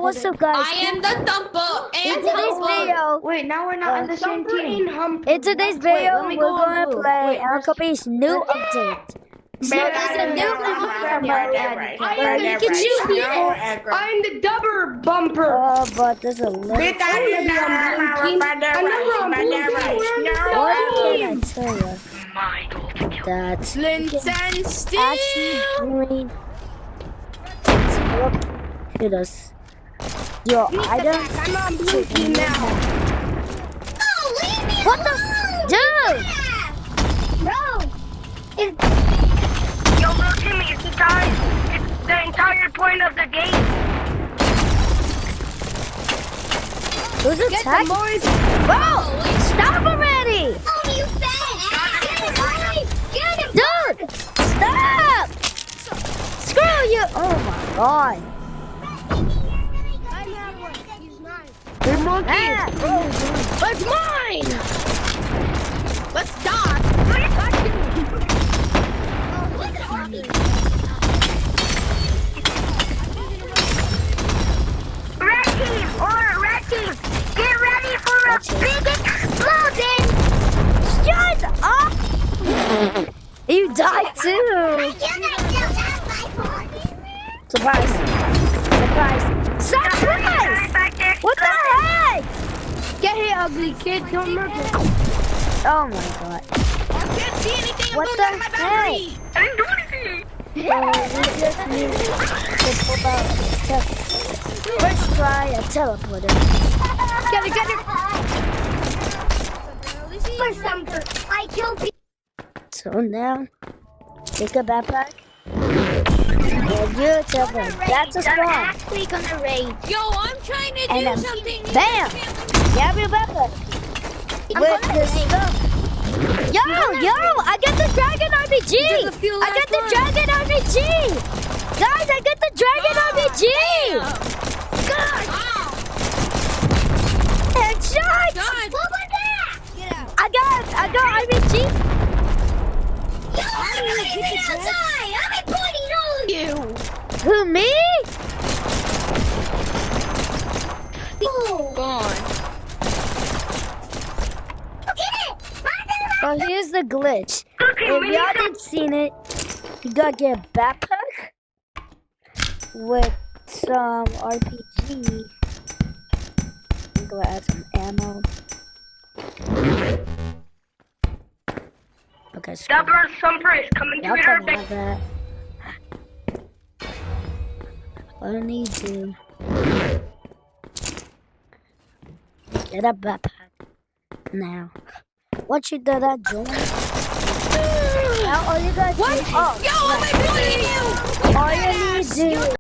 what's up, guys? I am the thumper In and today's video, Wait, now we're not on the same team. in today's video, let me we're go on gonna blue. play Wait, Our Company's new update. So there's a new bumper mode where you can shoot people. I'm the double bumper. But there's a limit. What can I tell you? That Flint and actually steel. bring to us your items. I'm on blue team now. What the? Dude! Yo, blue team, it's the entire point of the game. Who's attacking? Bro! Stop already! Dude! Stop! Screw you! Oh my god. Hey, monkey. Ah. That's mine. Let's start. Red team, get ready for a big explosion. Shut up! You died too! Surprise! Surprise! Surprise! What the heck? Get here, ugly kid. Don't murder. Oh my god. I can't see anything. What I'm the losing my battery. I didn't do anything. We just need to pull out first try a teleporter. Get it. I killed people. So now, take a backpack. And you teleport. That's a spawn. Actually gonna raid. Yo, I'm trying to And do then, something. bam! Grab your backpack. With the stuff. Yo! I got the Dragon RPG! I got the Dragon RPG! Guys, I got the Dragon RPG! God. Headshot! God. What was that? I got RPG! I'm leaving outside. I'm reporting on you. Who, me? Gone. Well, here's the glitch. If y'all didn't seen it, you gotta get a backpack with some RPG. I'm gonna add some ammo. Okay, so Double Sumper is coming to y'all your can base. have that. What I need to get a backpack now. Once you do that, join. Now all you gotta do, Yo, I'm reporting you. all you need to do